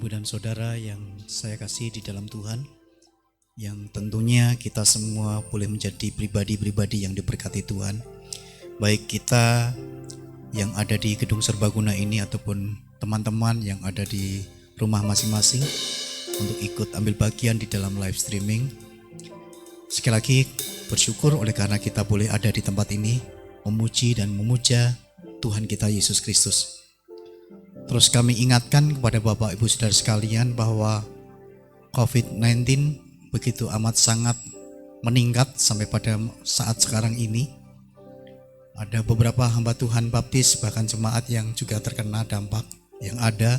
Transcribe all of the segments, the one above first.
ibu dan saudara yang saya kasih di dalam Tuhan, yang tentunya kita semua boleh menjadi pribadi-pribadi yang diberkati Tuhan, baik kita yang ada di gedung serbaguna ini ataupun teman-teman yang ada di rumah masing-masing untuk ikut ambil bagian di dalam live streaming. Sekali lagi bersyukur oleh karena kita boleh ada di tempat ini memuji dan memuja Tuhan kita Yesus Kristus. Terus kami ingatkan kepada Bapak Ibu Saudara sekalian bahwa COVID-19 begitu amat sangat meningkat sampai pada saat sekarang ini. Ada beberapa hamba Tuhan baptis bahkan jemaat yang juga terkena dampak yang ada.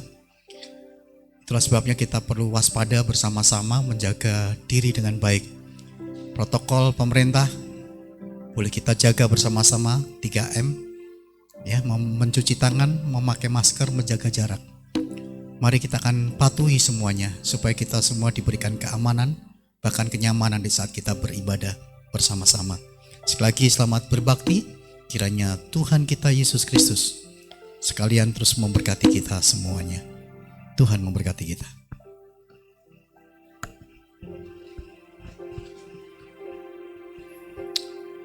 Itulah sebabnya kita perlu waspada bersama-sama menjaga diri dengan baik. Protokol pemerintah boleh kita jaga bersama-sama 3M. Ya, mencuci tangan, memakai masker, menjaga jarak. Mari kita akan patuhi semuanya supaya kita semua diberikan keamanan, bahkan kenyamanan di saat kita beribadah bersama-sama. Sekali lagi selamat berbakti, kiranya Tuhan kita Yesus Kristus sekalian terus memberkati kita semuanya. Tuhan memberkati kita.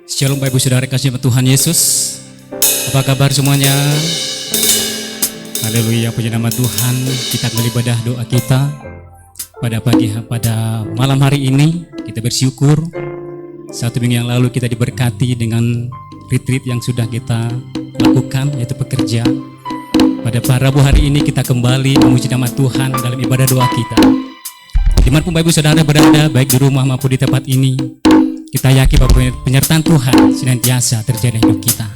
Shalom Bapak Ibu Saudara kasih Tuhan Yesus. Apa kabar semuanya? Haleluya, puji nama Tuhan. Kita kembali ibadah doa kita pada malam hari ini. Kita bersyukur 1 minggu yang lalu kita diberkati dengan retreat yang sudah kita lakukan, yaitu pekerja. Pada Rabu hari ini kita kembali memuji nama Tuhan dalam ibadah doa kita. Dimanapun Bapak Ibu Saudara berada, baik di rumah maupun di tempat ini, kita yakin bahwa penyertaan Tuhan senantiasa terjadi hidup kita.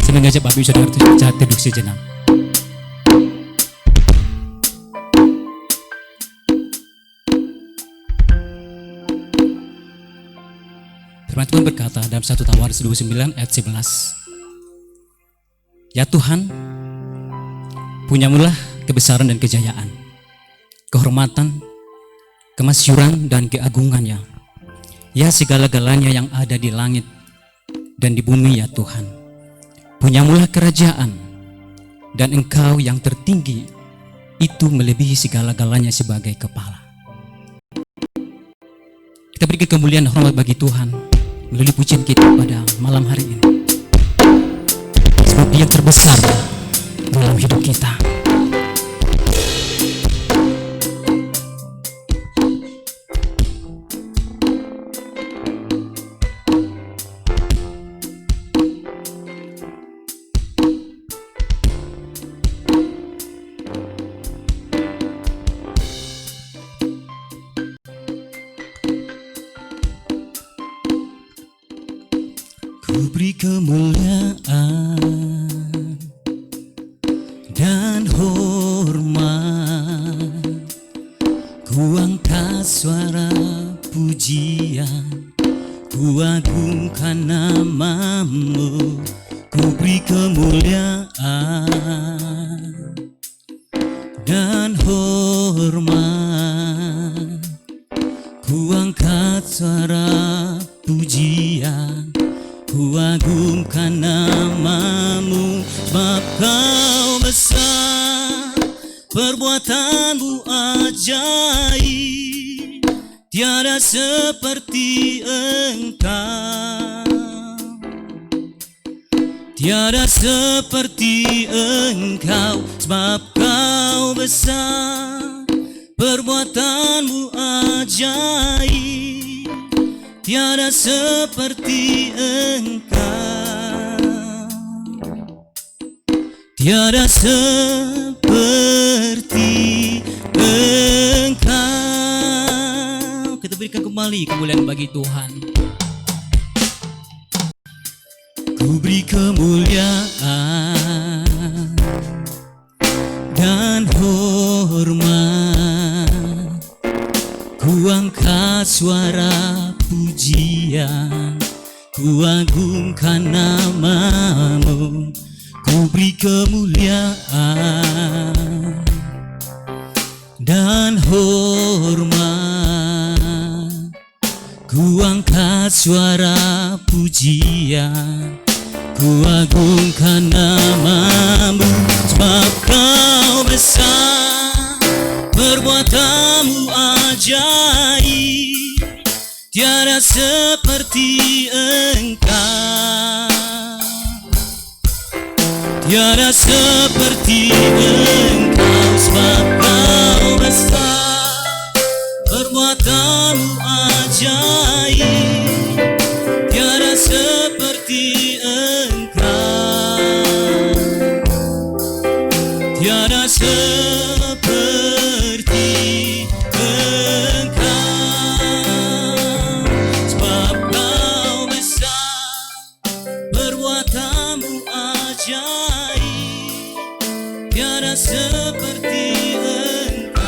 Saya mengajak Bapak Ibu Saudara untuk teduh sejenak. Firman Tuhan berkata dalam 1 Tawaris 29 ayat 11. Ya Tuhan, punyamulah kebesaran dan kejayaan, kehormatan, kemasyuran dan keagungannya. Ya segala-galanya yang ada di langit dan di bumi ya Tuhan. Punyamulah kerajaan dan Engkau yang tertinggi itu melebihi segala-galanya sebagai kepala. Kita beri kemuliaan dan hormat bagi Tuhan melalui pujian kita pada malam hari ini. Sebab Dia terbesar dalam hidup kita. Ku beri kemuliaan dan hormat, ku angkat suara pujian, ku agungkan namamu. Ku beri kemuliaan dan hormat, ku angkat suara pujian, ku agungkan namamu. Sebab Kau besar, perbuatanmu ajaib, tiada seperti Engkau, tiada seperti Engkau. Sebab Kau besar, perbuatanmu ajaib, tiada seperti Engkau, tiada seperti Engkau. Kita berikan kembali kemuliaan bagi Tuhan. Ku beri kemuliaan dan hormat, ku angkat suara pujian, ku agungkan namamu. Ku beri kemuliaan dan hormat, ku angkat suara pujian, ku agungkan namamu. Sebab Kau besar, Perbuatanmu ajaib, tiada seperti Engkau. Tiada seperti Engkau, sebab Kau besar. Perbuatanmu ajaib, tiada seperti Engkau. Tiada seperti Engkau, sebab Kau besar. Perbuatanmu ajaib, tiada seperti Engkau.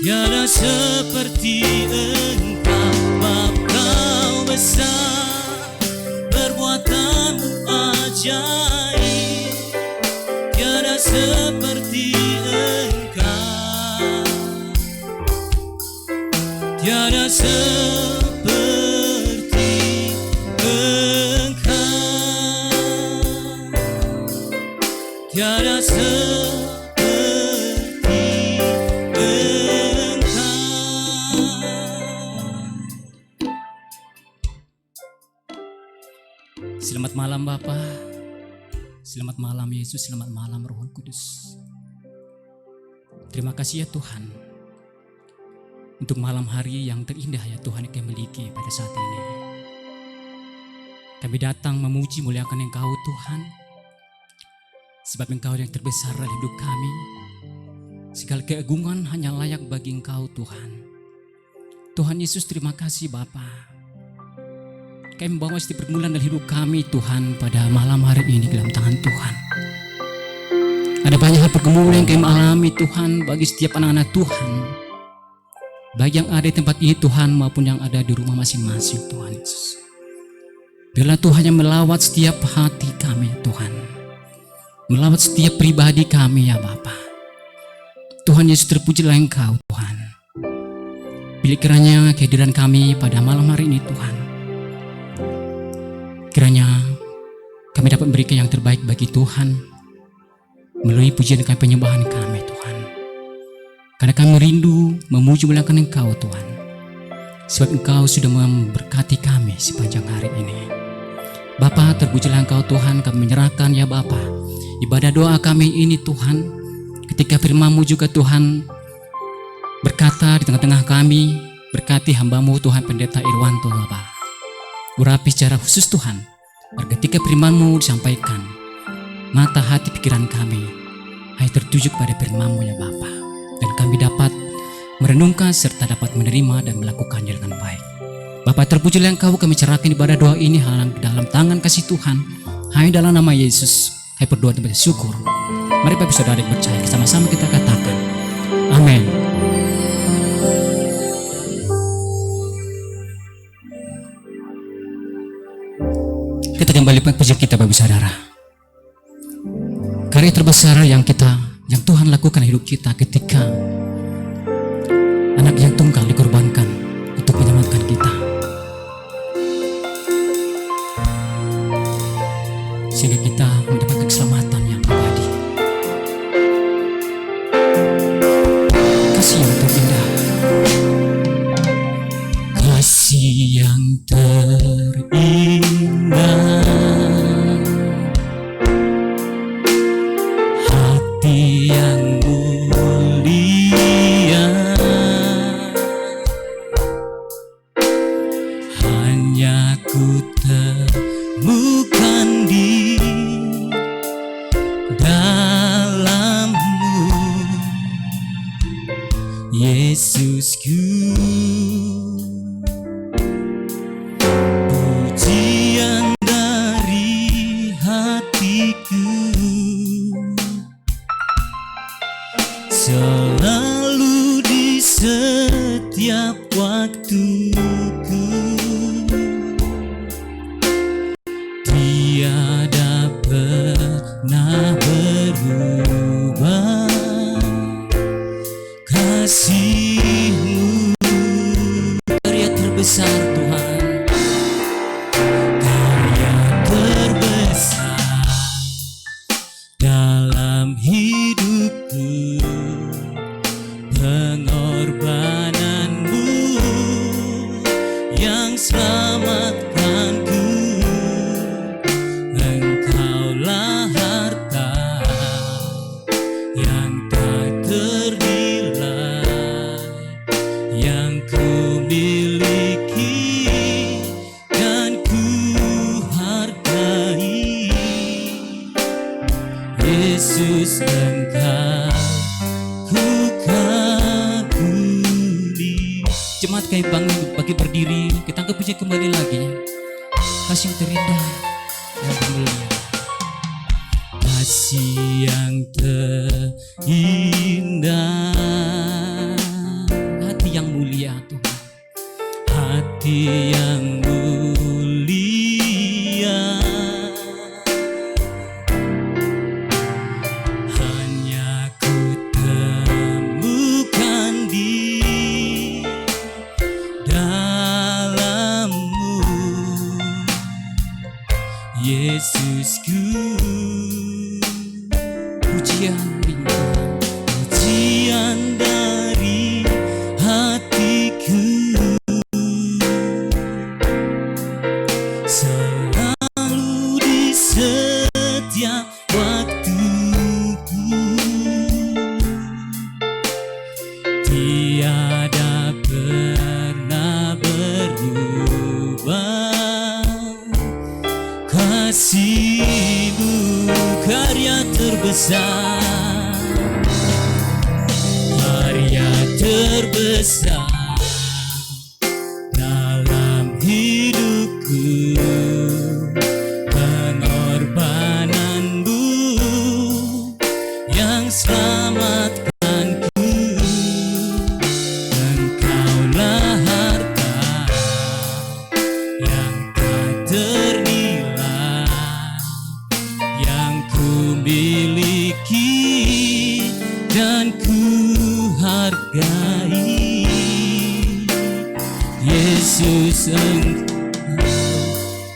Tiada seperti Engkau, sebab Kau besar. Perbuatanmu ajaib, tiada seperti Engkau. Tiada seperti Engkau. Tiada seperti Engkau. Selamat malam Bapa, selamat malam Yesus, selamat malam Roh Kudus. Terima kasih ya Tuhan untuk malam hari yang terindah ya Tuhan yang kami miliki pada saat ini. Kami datang memuji muliakan Engkau Tuhan, sebab Engkau yang terbesar dalam hidup kami. Segala keagungan hanya layak bagi Engkau Tuhan. Tuhan Yesus, terima kasih Bapa. Kami membawa setiap pergumulan dalam hidup kami Tuhan pada malam hari ini dalam tangan Tuhan. Ada banyak hal pergumulan yang kami alami Tuhan bagi setiap anak-anak Tuhan, baik yang ada di tempat ini Tuhan maupun yang ada di rumah masing-masing Tuhan Yesus. Biarlah Tuhan yang melawat setiap hati kami Tuhan, melawat setiap pribadi kami ya Bapa. Tuhan Yesus, terpujilah Engkau Tuhan. Bila kiranya kehadiran kami pada malam hari ini Tuhan, kiranya kami dapat memberikan yang terbaik bagi Tuhan melalui pujian dan penyembahan kami Tuhan. Karena kami rindu memuji muliakan Engkau Tuhan, sebab Engkau sudah memberkati kami sepanjang hari ini. Bapa, terpujilah Engkau Tuhan. Kami menyerahkan ya Bapa ibadah doa kami ini Tuhan, ketika firman-Mu juga Tuhan berkata di tengah-tengah kami, berkati hamba-Mu Tuhan Pendeta Irwanto Bapa. Urapi secara khusus Tuhan, agar ketika firman-Mu disampaikan, mata hati pikiran kami hanya tertuju pada firman-Mu ya Bapa, dan kami dapat merenungkan serta dapat menerima dan melakukannya dengan baik. Bapa, terpujilah Engkau. Kami serahkan ibadah doa ini dalam tangan kasih Tuhan, hanya dalam nama Yesus kami berdoa dan bersyukur. Mari Bapak Saudara yang percaya, sama-sama kita katakan amin. Kita kembali puji kita Bapak Saudara. Karya terbesar yang Tuhan lakukan hidup kita ketika anak yang tunggal dikorbankan untuk menyelamatkan kita, sehingga kita mendapatkan keselamatan yang abadi. Kasih yang terindah, kasih yang terindah, hati yang mulia, hanya ku temukan di dalam-Mu, Yesusku. Pujian dari hatiku selalu di setiap waktuku, tiada pernah berubah. Kasih-Mu karya terbesar Tuhan, karya terbesar dalam hidup yang tak ternilai yang ku miliki dan ku hargai. Yesus, Engkau ku kagumi. Jemaat kami bagi berdiri, kita angkat puji kembali lagi. Kasih yang terindah yang mulia, Kasih yang terindah, hati yang mulia Tuhan. hati yang mulia, hanya ku temukan di dalam-Mu, Yesusku. Pujian rinduan, Pujian dari hatiku, selalu di setiap waktuku, tiada pernah berubah. Kasih-Mu karya terbesar, karya terbesar dalam hidupku. Pengorbanan-Mu yang selamatkanku. Engkaulah harta yang tak ternilai yang ku miliki dan ku hargai. Yesus, Engkau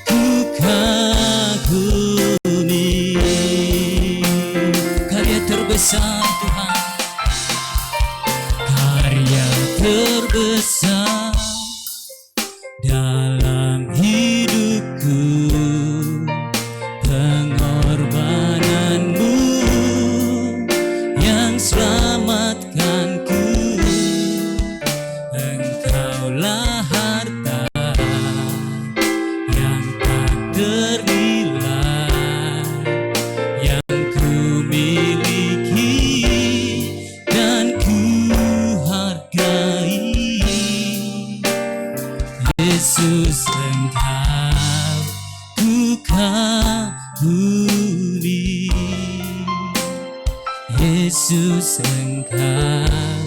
ku kagumi. karya terbesar Tuhan, Karya terbesar dalam hidupku. Pengorbanan-Mu yang selamatkanku. Engkaulah harta yang tak ternilai yang ku miliki dan ku hargai. Yesus, Engkau ku kagumi. Yesus, Engkau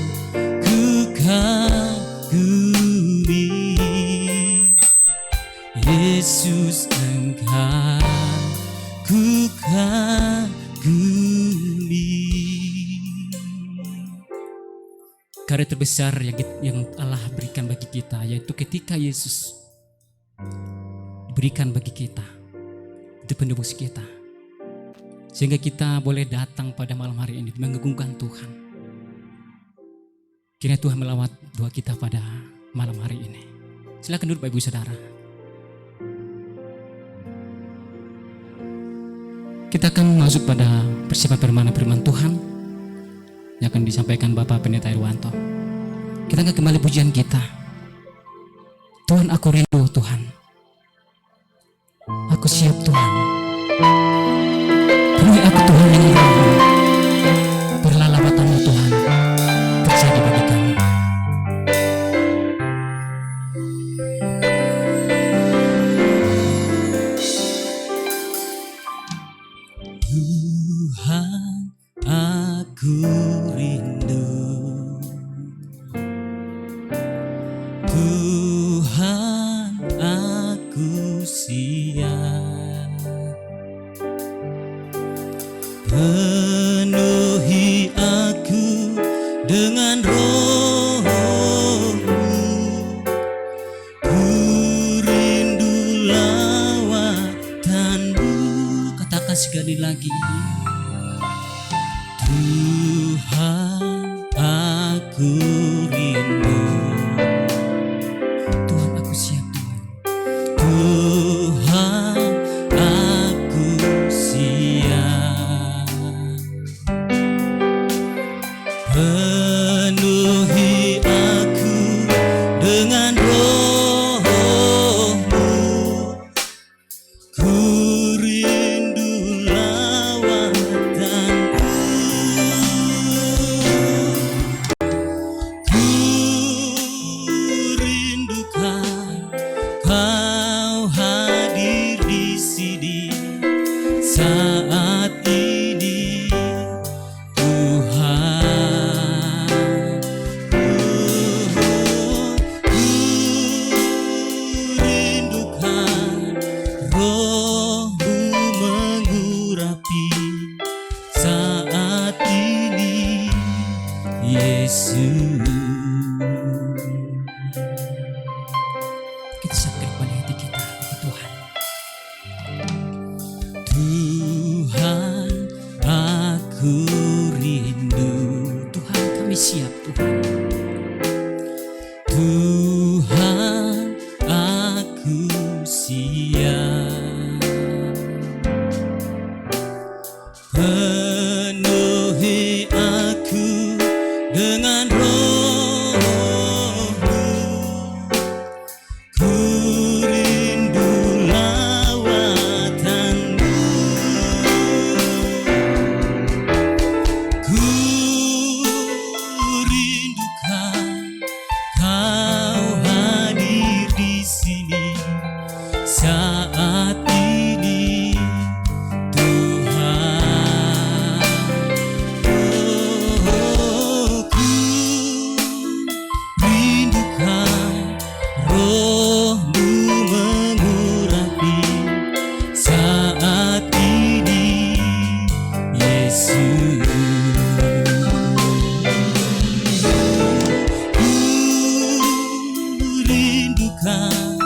ku kagumi. Yesus, Engkau ku kagumi. karya terbesar yang Allah berikan bagi kita, yaitu ketika Yesus diberikan bagi kita, itu penebus kita, sehingga kita boleh datang pada malam hari ini mengagungkan Tuhan. Kiranya Tuhan melawat doa kita pada malam hari ini. Silakan duduk Bapak Ibu Saudara. Kita akan masuk pada persiapan firman Tuhan yang akan disampaikan Bapak Pendeta Irwanto. Kita akan kembali pujian kita. Tuhan, aku rindu Tuhan. Aku siap Tuhan. Penuhi aku Tuhan dengan roh-Mu. Biarlah lawatan-Mu Tuhan terjadi bagi kami. Tuhan, aku rindu. Tuhan, aku siap. Penuhi aku dengan roh-Mu. Ku rindu lawatan-Mu. Katakan sekali lagi. Tuhan, aku rindu. Tuhan, aku siap Tuhan. Tuhan, aku siap. penuhi aku dengan roh-Mu. Ku rindu lawatan-Mu. Ku rindukan Kau hadir di sini saat ini, Tuhan. Ku rindukan Roh-Mu mengurapi saat ini, Yesus. Kita siapkan hati kita bagi Tuhan. Tuhan, aku rindu. Tuhan, kami siap Tuhan. Tuhan, aku siap. Penuhi aku dengan roh-Mu. Ku rindu lawatan-Mu. Ku rindukan Kau hadir di sini saat ini, Tuhan. Ku rindukan Roh-Mu mengurapi saat ini, Yesus. Ku rindukan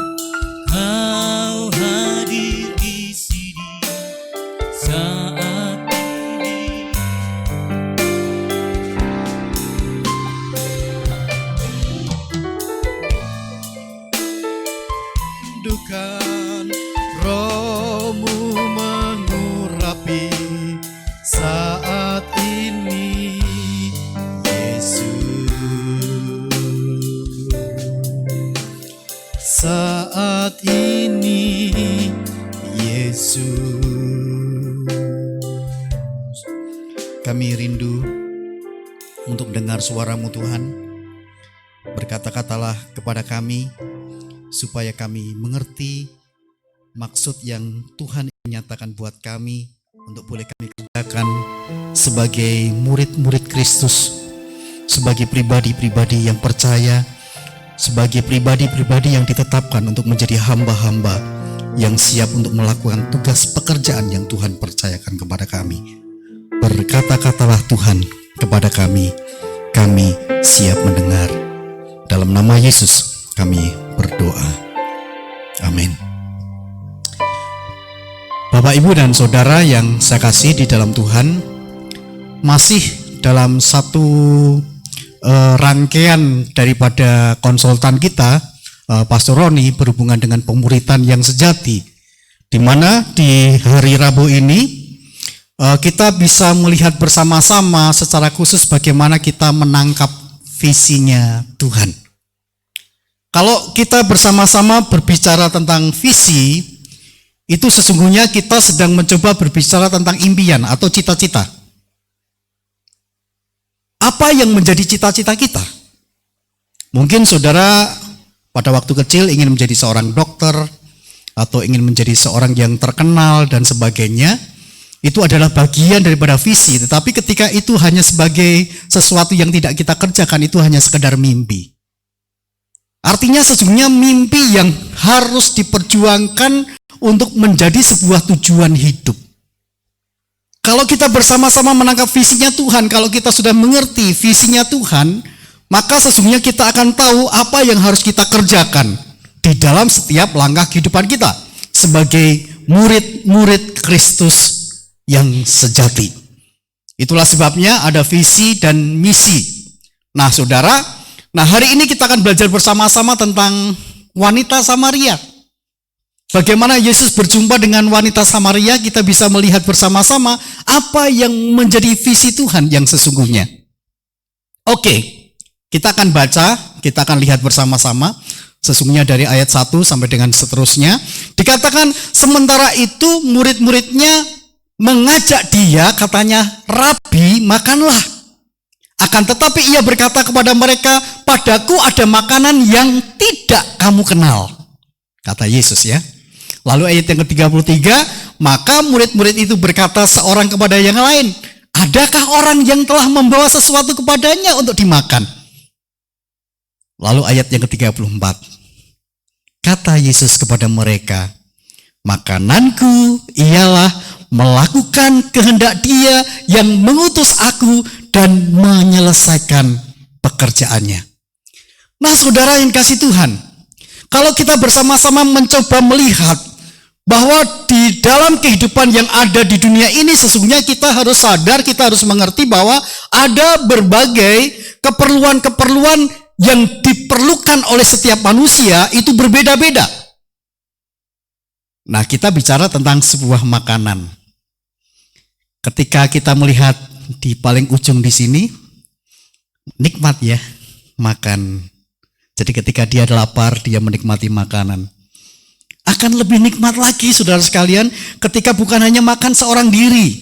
Kau hadir di sini saat ini. Rindukan Roh-Mu mengurapi saat ini, Yesus. Saat ini, Yesus. Kami rindu untuk mendengar suara-Mu Tuhan. Berkata-katalah kepada kami, supaya kami mengerti maksud yang Tuhan nyatakan buat kami untuk boleh kami kerjakan sebagai murid-murid Kristus, sebagai pribadi-pribadi yang percaya, sebagai pribadi-pribadi yang ditetapkan untuk menjadi hamba-hamba yang siap untuk melakukan tugas pekerjaan yang Tuhan percayakan kepada kami. Berkata-katalah Tuhan kepada kami siap mendengar. Dalam nama Yesus kami berdoa. Amin. Bapak, Ibu, dan Saudara yang saya kasih di dalam Tuhan, masih dalam satu rangkaian daripada konsultan kita, Pastor Roni, berhubungan dengan pemuritan yang sejati, di mana di hari Rabu ini kita bisa melihat bersama-sama secara khusus bagaimana kita menangkap visinya Tuhan. Kalau kita bersama-sama berbicara tentang visi, itu sesungguhnya kita sedang mencoba berbicara tentang impian atau cita-cita. Apa yang menjadi cita-cita kita? Mungkin saudara pada waktu kecil ingin menjadi seorang dokter, atau ingin menjadi seorang yang terkenal dan sebagainya. Itu adalah bagian daripada visi, tetapi ketika itu hanya sebagai sesuatu yang tidak kita kerjakan, itu hanya sekedar mimpi. Artinya sesungguhnya mimpi yang harus diperjuangkan untuk menjadi sebuah tujuan hidup. Kalau kita bersama-sama menangkap visinya Tuhan, kalau kita sudah mengerti visinya Tuhan, maka sesungguhnya kita akan tahu apa yang harus kita kerjakan di dalam setiap langkah kehidupan kita sebagai murid-murid Kristus yang sejati. Itulah sebabnya ada visi dan misi. Nah, saudara, hari ini kita akan belajar bersama-sama tentang wanita Samaria. Bagaimana Yesus berjumpa dengan wanita Samaria, kita bisa melihat bersama-sama apa yang menjadi visi Tuhan yang sesungguhnya. Oke, kita akan baca, kita akan lihat bersama-sama. Sesungguhnya dari ayat 1 sampai dengan seterusnya. Dikatakan sementara itu murid-muridnya mengajak dia, katanya, "Rabi, makanlah." Akan tetapi ia berkata kepada mereka, "Padaku ada makanan yang tidak kamu kenal," kata Yesus ya. Lalu ayat yang ke-33, maka murid-murid itu berkata seorang kepada yang lain, "Adakah orang yang telah membawa sesuatu kepadanya untuk dimakan?" Lalu ayat yang ke-34, kata Yesus kepada mereka, "Makananku ialah melakukan kehendak Dia yang mengutus aku dan menyelesaikan pekerjaannya." Nah, saudara yang kasih Tuhan, kalau kita bersama-sama mencoba melihat bahwa di dalam kehidupan yang ada di dunia ini, sesungguhnya kita harus sadar, kita harus mengerti bahwa ada berbagai keperluan-keperluan yang diperlukan oleh setiap manusia itu berbeda-beda. Nah, kita bicara tentang sebuah makanan. Ketika kita melihat di paling ujung di sini, nikmat ya makan. Jadi ketika dia lapar, dia menikmati makanan. Akan lebih nikmat lagi, saudara sekalian, ketika bukan hanya makan seorang diri.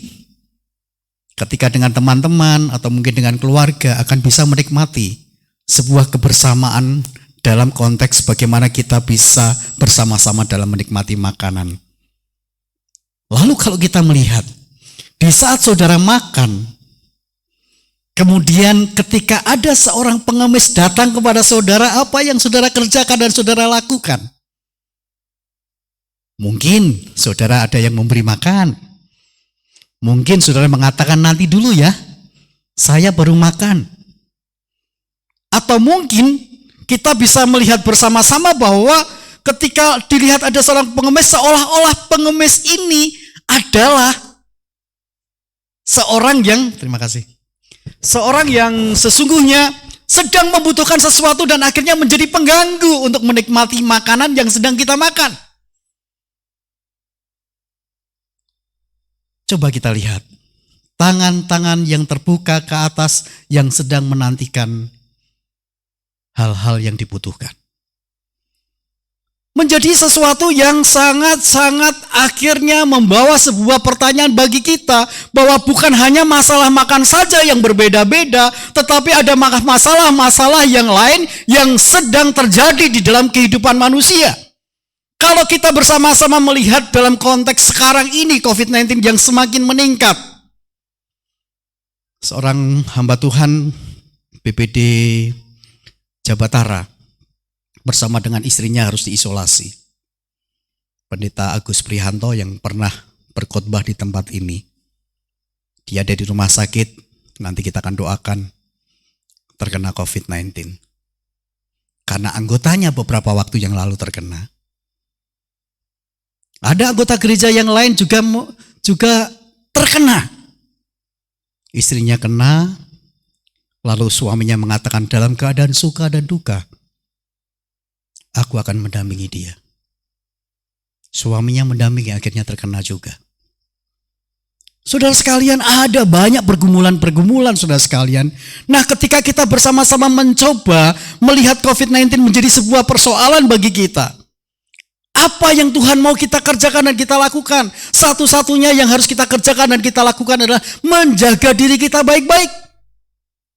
Ketika dengan teman-teman atau mungkin dengan keluarga akan bisa menikmati sebuah kebersamaan dalam konteks bagaimana kita bisa bersama-sama dalam menikmati makanan. Lalu kalau kita melihat, di saat saudara makan, kemudian ketika ada seorang pengemis datang kepada saudara, apa yang saudara kerjakan dan saudara lakukan? Mungkin saudara ada yang memberi makan. Mungkin saudara mengatakan, "Nanti dulu ya, saya baru makan." Atau mungkin kita bisa melihat bersama-sama bahwa ketika dilihat ada seorang pengemis, seolah-olah pengemis ini adalah seorang yang, terima kasih, seorang yang sesungguhnya sedang membutuhkan sesuatu dan akhirnya menjadi pengganggu untuk menikmati makanan yang sedang kita makan. Coba kita lihat tangan-tangan yang terbuka ke atas yang sedang menantikan hal-hal yang dibutuhkan. Menjadi sesuatu yang sangat-sangat akhirnya membawa sebuah pertanyaan bagi kita bahwa bukan hanya masalah makan saja yang berbeda-beda, tetapi ada masalah-masalah yang lain yang sedang terjadi di dalam kehidupan manusia. Kalau kita bersama-sama melihat dalam konteks sekarang ini COVID-19 yang semakin meningkat. Seorang hamba Tuhan BPD Jabatara bersama dengan istrinya harus diisolasi. Pendeta Agus Prihanto yang pernah berkhotbah di tempat ini. Dia ada di rumah sakit, nanti kita akan doakan terkena COVID-19. Karena anggotanya beberapa waktu yang lalu terkena. Ada anggota gereja yang lain juga terkena. Istrinya kena, lalu suaminya mengatakan dalam keadaan suka dan duka, "Aku akan mendampingi dia." Suaminya mendampingi, akhirnya terkena juga. Saudara sekalian, ada banyak pergumulan-pergumulan saudara sekalian. Nah, ketika kita bersama-sama mencoba melihat COVID-19 menjadi sebuah persoalan bagi kita, apa yang Tuhan mau kita kerjakan dan kita lakukan? Satu-satunya yang harus kita kerjakan dan kita lakukan adalah menjaga diri kita baik-baik.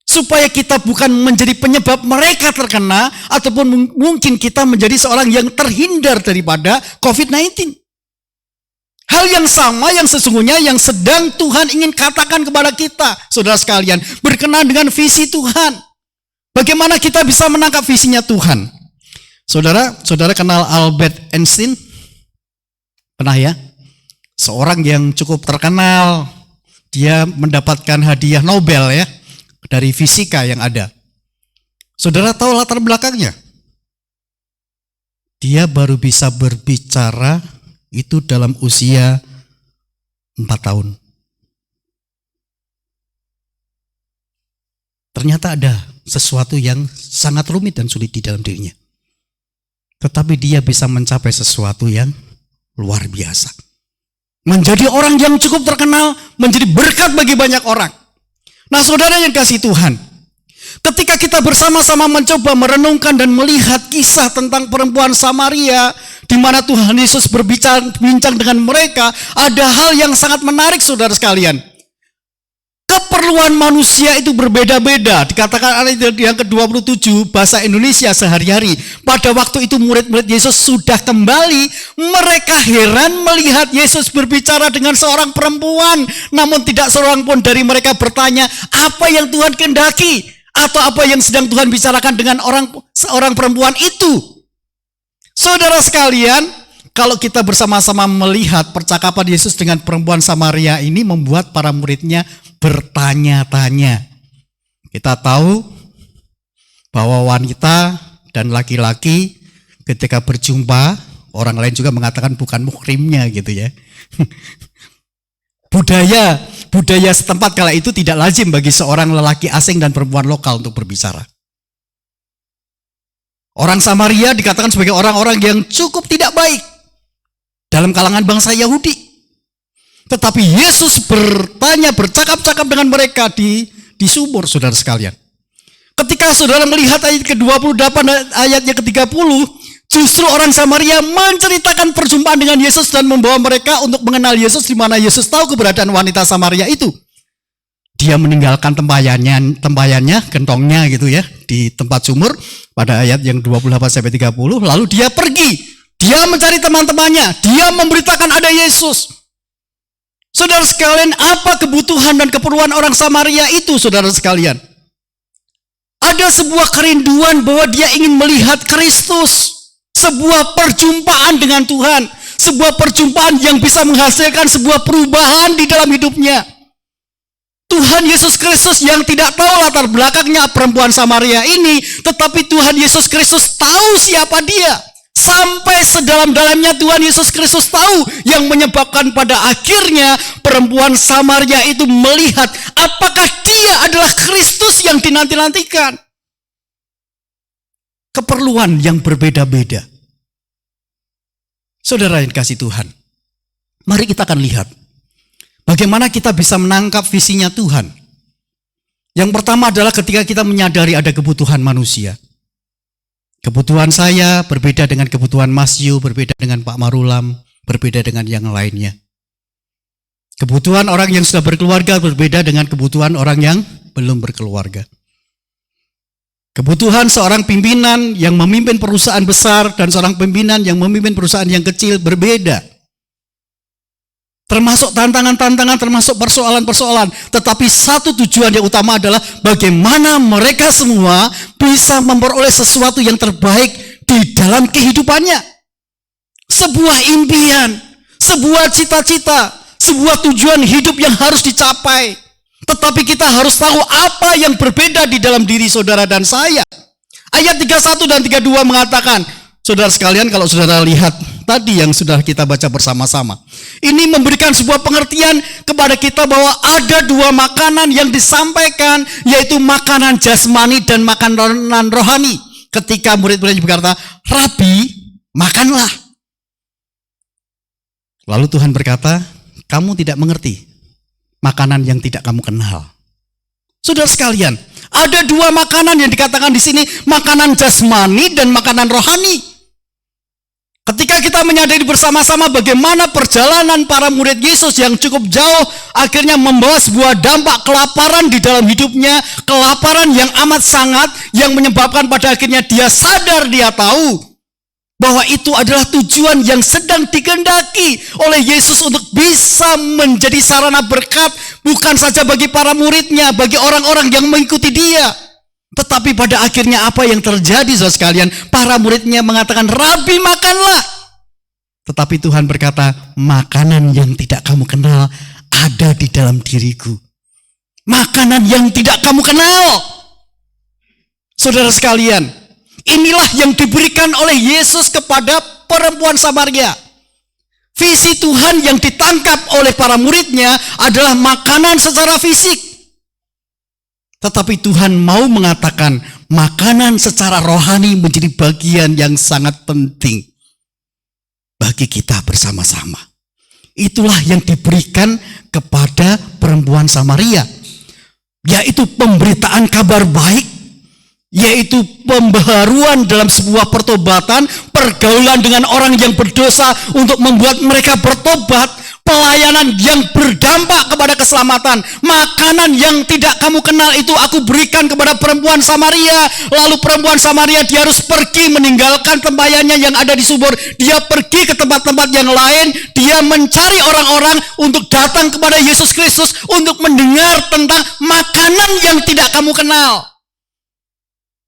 Supaya kita bukan menjadi penyebab mereka terkena, ataupun mungkin kita menjadi seorang yang terhindar daripada COVID-19. Hal yang sama yang sesungguhnya yang sedang Tuhan ingin katakan kepada kita, saudara sekalian, berkenaan dengan visi Tuhan. Bagaimana kita bisa menangkap visinya Tuhan? Saudara kenal Albert Einstein? Pernah ya? Seorang yang cukup terkenal, dia mendapatkan hadiah Nobel ya, dari fisika yang ada. Saudara tahu latar belakangnya? Dia baru bisa berbicara itu dalam usia 4 tahun. Ternyata ada sesuatu yang sangat rumit dan sulit di dalam dirinya. Tetapi dia bisa mencapai sesuatu yang luar biasa. Menjadi orang yang cukup terkenal, menjadi berkat bagi banyak orang. Nah, saudara yang kasih Tuhan, Ketika kita bersama-sama mencoba merenungkan dan melihat kisah tentang perempuan Samaria, di mana Tuhan Yesus berbincang dengan mereka, ada hal yang sangat menarik, saudara sekalian. Keperluan manusia itu berbeda-beda. Dikatakan ayat yang ke-27 bahasa Indonesia sehari-hari. Pada waktu itu murid-murid Yesus sudah kembali. Mereka heran melihat Yesus berbicara dengan seorang perempuan. Namun tidak seorang pun dari mereka bertanya, apa yang Tuhan kehendaki? Atau apa yang sedang Tuhan bicarakan dengan seorang perempuan itu? Saudara sekalian, kalau kita bersama-sama melihat percakapan Yesus dengan perempuan Samaria ini membuat para muridnya bertanya-tanya. Kita tahu bahwa wanita dan laki-laki ketika berjumpa, orang lain juga mengatakan bukan muhrimnya gitu ya. Budaya setempat kala itu tidak lazim bagi seorang lelaki asing dan perempuan lokal untuk berbicara. Orang Samaria dikatakan sebagai orang-orang yang cukup tidak baik dalam kalangan bangsa Yahudi. Tetapi Yesus bercakap-cakap dengan mereka di sumur, saudara sekalian. Ketika saudara melihat ayat ke-28 ayatnya ke-30, justru orang Samaria menceritakan perjumpaan dengan Yesus dan membawa mereka untuk mengenal Yesus, di mana Yesus tahu keberadaan wanita Samaria itu. Dia meninggalkan tempayannya, gentongnya gitu ya, di tempat sumur pada ayat yang 28-30, lalu dia pergi. Dia mencari teman-temannya, dia memberitakan ada Yesus. Saudara sekalian, apa kebutuhan dan keperluan orang Samaria itu, saudara sekalian? Ada sebuah kerinduan bahwa dia ingin melihat Kristus. Sebuah perjumpaan dengan Tuhan. Sebuah perjumpaan yang bisa menghasilkan sebuah perubahan di dalam hidupnya. Tuhan Yesus Kristus yang tidak tahu latar belakangnya perempuan Samaria ini, tetapi Tuhan Yesus Kristus tahu siapa dia. Sampai sedalam-dalamnya Tuhan Yesus Kristus tahu, yang menyebabkan pada akhirnya perempuan Samaria itu melihat apakah dia adalah Kristus yang dinanti-nantikan. Keperluan yang berbeda-beda. Saudara yang kasih Tuhan, mari kita akan lihat bagaimana kita bisa menangkap visinya Tuhan. Yang pertama adalah ketika kita menyadari ada kebutuhan manusia. Kebutuhan saya berbeda dengan kebutuhan Mas Yu, berbeda dengan Pak Marulam, berbeda dengan yang lainnya. Kebutuhan orang yang sudah berkeluarga berbeda dengan kebutuhan orang yang belum berkeluarga. Kebutuhan seorang pimpinan yang memimpin perusahaan besar dan seorang pimpinan yang memimpin perusahaan yang kecil berbeda. Termasuk tantangan-tantangan, termasuk persoalan-persoalan. Tetapi satu tujuan yang utama adalah bagaimana mereka semua bisa memperoleh sesuatu yang terbaik di dalam kehidupannya. Sebuah impian, sebuah cita-cita, sebuah tujuan hidup yang harus dicapai. Tetapi kita harus tahu apa yang berbeda di dalam diri saudara dan saya. Ayat 31 dan 32 mengatakan, saudara sekalian, kalau saudara lihat tadi yang sudah kita baca bersama-sama, ini memberikan sebuah pengertian kepada kita bahwa ada dua makanan yang disampaikan, yaitu makanan jasmani dan makanan rohani. Ketika murid-murid berkata, Rabi, makanlah. Lalu Tuhan berkata, kamu tidak mengerti makanan yang tidak kamu kenal. Saudara sekalian, ada dua makanan yang dikatakan di sini, makanan jasmani dan makanan rohani. Ketika kita menyadari bersama-sama bagaimana perjalanan para murid Yesus yang cukup jauh akhirnya membawa sebuah dampak kelaparan di dalam hidupnya, kelaparan yang amat sangat, yang menyebabkan pada akhirnya dia sadar, dia tahu bahwa itu adalah tujuan yang sedang dikehendaki oleh Yesus untuk bisa menjadi sarana berkat, bukan saja bagi para muridnya, bagi orang-orang yang mengikuti dia. Tetapi pada akhirnya apa yang terjadi, saudara sekalian? Para muridnya mengatakan, Rabi, makanlah. Tetapi Tuhan berkata, makanan yang tidak kamu kenal ada di dalam diriku. Makanan yang tidak kamu kenal. Saudara sekalian, inilah yang diberikan oleh Yesus kepada perempuan Samaria. Visi Tuhan yang ditangkap oleh para muridnya adalah makanan secara fisik. Tetapi Tuhan mau mengatakan makanan secara rohani menjadi bagian yang sangat penting bagi kita bersama-sama. Itulah yang diberikan kepada perempuan Samaria, yaitu pemberitaan kabar baik yaitu pembaharuan dalam sebuah pertobatan, pergaulan dengan orang yang berdosa untuk membuat mereka bertobat, pelayanan yang berdampak kepada keselamatan, makanan yang tidak kamu kenal itu aku berikan kepada perempuan Samaria. Lalu perempuan Samaria dia harus pergi meninggalkan tempayannya yang ada di sumur, dia pergi ke tempat-tempat yang lain, dia mencari orang-orang untuk datang kepada Yesus Kristus untuk mendengar tentang makanan yang tidak kamu kenal.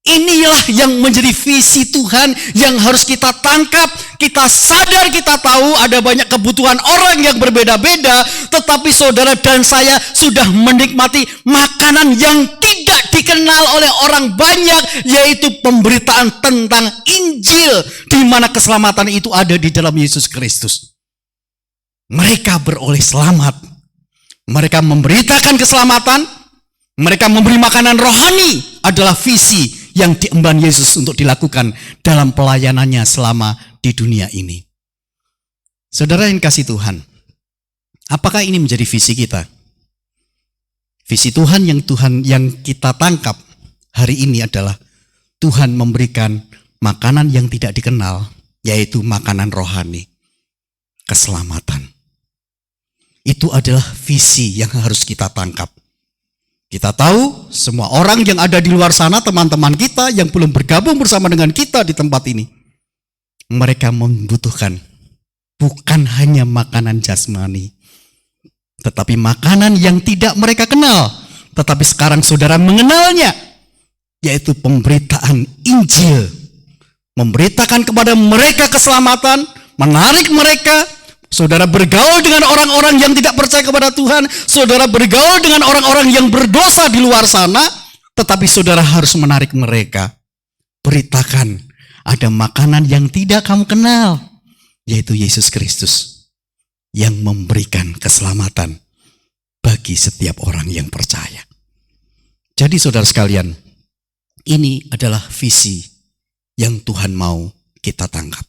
Inilah yang menjadi visi Tuhan yang harus kita tangkap. Kita sadar, kita tahu ada banyak kebutuhan orang yang berbeda-beda, tetapi saudara dan saya sudah menikmati makanan yang tidak dikenal oleh orang banyak, yaitu pemberitaan tentang Injil, di mana keselamatan itu ada di dalam Yesus Kristus. Mereka beroleh selamat, mereka memberitakan keselamatan, mereka memberi makanan rohani, adalah visi yang diemban Yesus untuk dilakukan dalam pelayanannya selama di dunia ini. Saudara yang kasih Tuhan, apakah ini menjadi visi kita? Visi Tuhan yang kita tangkap hari ini adalah Tuhan memberikan makanan yang tidak dikenal, yaitu makanan rohani, keselamatan. Itu adalah visi yang harus kita tangkap. Kita tahu semua orang yang ada di luar sana, teman-teman kita yang belum bergabung bersama dengan kita di tempat ini, mereka membutuhkan bukan hanya makanan jasmani, tetapi makanan yang tidak mereka kenal, tetapi sekarang saudara mengenalnya, yaitu pemberitaan Injil. Memberitakan kepada mereka keselamatan, menarik mereka. Saudara bergaul dengan orang-orang yang tidak percaya kepada Tuhan, saudara bergaul dengan orang-orang yang berdosa di luar sana, tetapi saudara harus menarik mereka. Beritakan, ada makanan yang tidak kamu kenal, yaitu Yesus Kristus yang memberikan keselamatan bagi setiap orang yang percaya. Jadi saudara sekalian, ini adalah visi yang Tuhan mau kita tangkap.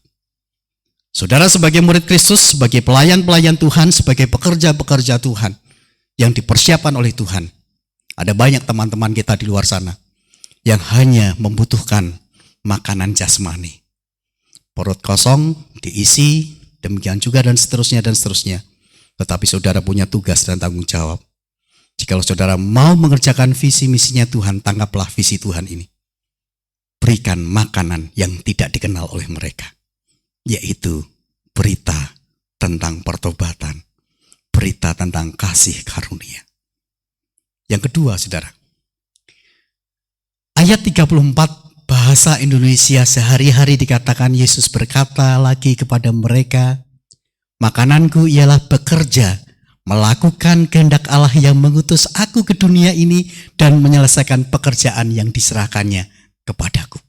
Saudara sebagai murid Kristus, sebagai pelayan-pelayan Tuhan, sebagai pekerja-pekerja Tuhan yang dipersiapkan oleh Tuhan. Ada banyak teman-teman kita di luar sana yang hanya membutuhkan makanan jasmani. Perut kosong, diisi, demikian juga dan seterusnya dan seterusnya. Tetapi saudara punya tugas dan tanggung jawab. Jikalau saudara mau mengerjakan visi misinya Tuhan, tangkaplah visi Tuhan ini. Berikan makanan yang tidak dikenal oleh mereka, yaitu berita tentang pertobatan, berita tentang kasih karunia. Yang kedua, saudara, ayat 34 bahasa Indonesia sehari-hari dikatakan Yesus berkata lagi kepada mereka, makananku ialah bekerja, melakukan kehendak Allah yang mengutus aku ke dunia ini dan menyelesaikan pekerjaan yang diserahkannya kepadaku.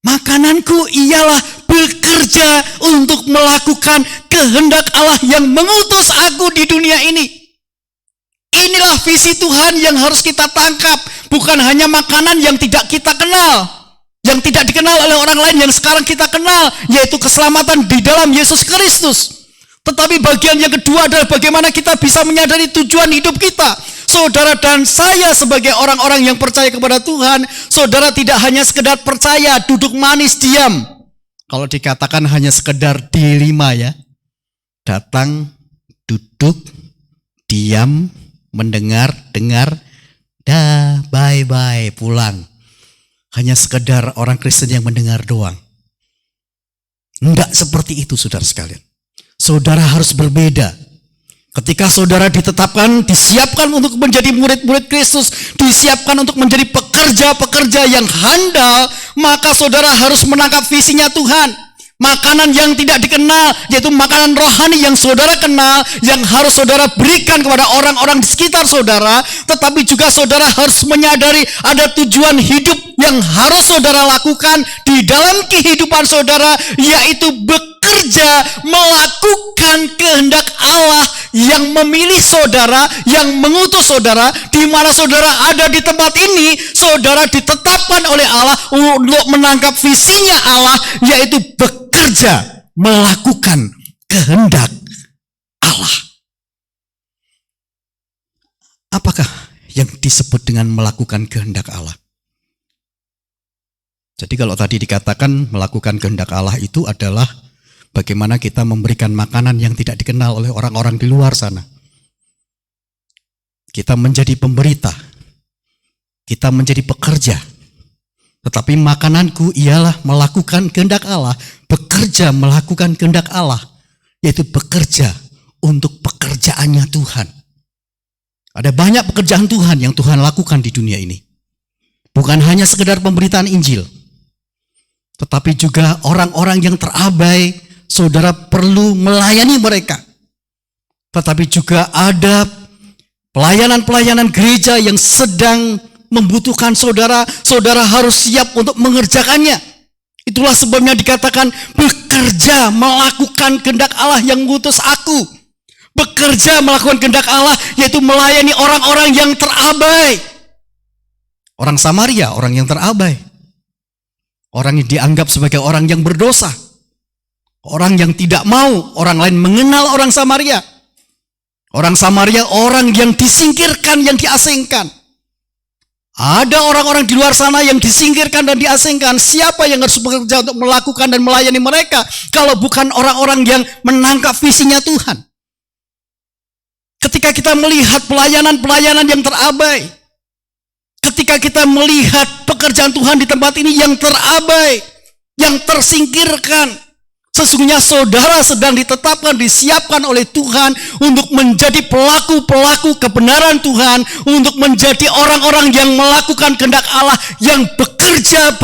Makananku ialah bekerja untuk melakukan kehendak Allah yang mengutus aku di dunia ini. Inilah visi Tuhan yang harus kita tangkap. Bukan hanya makanan yang tidak kita kenal, yang tidak dikenal oleh orang lain yang sekarang kita kenal, yaitu keselamatan di dalam Yesus Kristus. Tetapi bagian yang kedua adalah bagaimana kita bisa menyadari tujuan hidup kita. Saudara dan saya sebagai orang-orang yang percaya kepada Tuhan, saudara tidak hanya sekedar percaya, duduk manis, diam. Kalau dikatakan hanya sekedar dilema ya. Datang, duduk, diam, mendengar, dengar, dah, bye-bye, pulang. Hanya sekedar orang Kristen yang mendengar doang. Enggak seperti itu saudara sekalian. Saudara harus berbeda. Ketika saudara ditetapkan, disiapkan untuk menjadi murid-murid Kristus, disiapkan untuk menjadi pekerja-pekerja yang handal, maka saudara harus menangkap visinya Tuhan. Makanan yang tidak dikenal, yaitu makanan rohani yang saudara kenal, yang harus saudara berikan kepada orang-orang di sekitar saudara, tetapi juga saudara harus menyadari ada tujuan hidup yang harus saudara lakukan di dalam kehidupan saudara, yaitu bekerja melakukan kehendak Allah yang memilih saudara, yang mengutus saudara. Di mana saudara ada di tempat ini, saudara ditetapkan oleh Allah untuk menangkap visinya Allah, yaitu bekerja melakukan kehendak Allah. Apakah yang disebut dengan melakukan kehendak Allah? Jadi kalau tadi dikatakan melakukan kehendak Allah itu adalah bagaimana kita memberikan makanan yang tidak dikenal oleh orang-orang di luar sana. Kita menjadi pemberita, kita menjadi pekerja. Tetapi makananku ialah melakukan kehendak Allah, bekerja melakukan kehendak Allah, yaitu bekerja untuk pekerjaannya Tuhan. Ada banyak pekerjaan Tuhan yang Tuhan lakukan di dunia ini. Bukan hanya sekedar pemberitaan Injil, tetapi juga orang-orang yang terabai, saudara perlu melayani mereka. Tetapi juga ada pelayanan-pelayanan gereja yang sedang membutuhkan saudara, saudara harus siap untuk mengerjakannya. Itulah sebabnya dikatakan bekerja melakukan kehendak Allah yang mengutus aku. Bekerja melakukan kehendak Allah, yaitu melayani orang-orang yang terabai. Orang Samaria, orang yang terabai. Orang yang dianggap sebagai orang yang berdosa. Orang yang tidak mau orang lain mengenal orang Samaria. Orang Samaria, orang yang disingkirkan, yang diasingkan. Ada orang-orang di luar sana yang disingkirkan dan diasingkan. Siapa yang harus bekerja untuk melakukan dan melayani mereka kalau bukan orang-orang yang menangkap visinya Tuhan? Ketika kita melihat pelayanan-pelayanan yang terabai, ketika kita melihat pekerjaan Tuhan di tempat ini yang terabai, yang tersingkirkan, sesungguhnya saudara sedang ditetapkan, disiapkan oleh Tuhan untuk menjadi pelaku-pelaku kebenaran Tuhan, untuk menjadi orang-orang yang melakukan kehendak Allah, yang bekerja,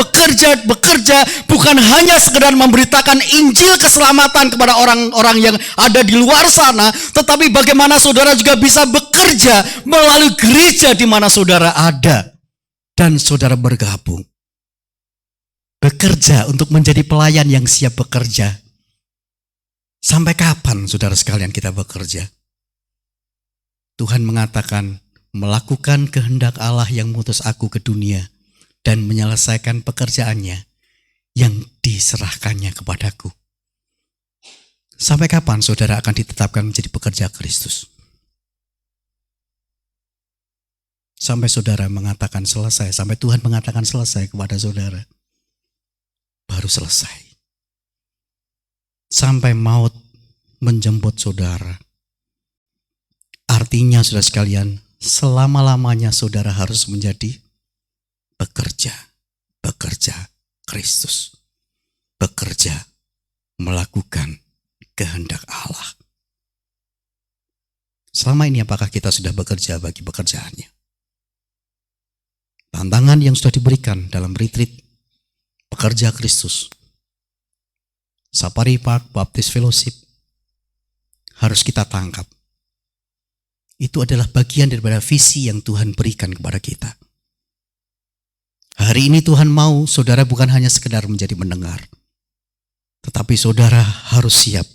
bukan hanya sekedar memberitakan Injil keselamatan kepada orang-orang yang ada di luar sana, tetapi bagaimana saudara juga bisa bekerja melalui gereja di mana saudara ada dan saudara bergabung. Bekerja untuk menjadi pelayan yang siap bekerja. Sampai kapan saudara sekalian kita bekerja? Tuhan mengatakan, melakukan kehendak Allah yang mengutus aku ke dunia dan menyelesaikan pekerjaannya yang diserahkannya kepadaku. Sampai kapan saudara akan ditetapkan menjadi pekerja Kristus? Sampai saudara mengatakan selesai, sampai Tuhan mengatakan selesai kepada saudara. Baru selesai. Sampai maut menjemput saudara. Artinya saudara sekalian, selama-lamanya saudara harus menjadi bekerja Kristus. Bekerja melakukan kehendak Allah. Selama ini apakah kita sudah bekerja bagi pekerjaannya? Tantangan yang sudah diberikan dalam retreat pekerja Kristus, Safari Park Baptist Fellowship, harus kita tangkap. Itu adalah bagian daripada visi yang Tuhan berikan kepada kita. Hari ini Tuhan mau saudara bukan hanya sekedar menjadi mendengar, tetapi saudara harus siap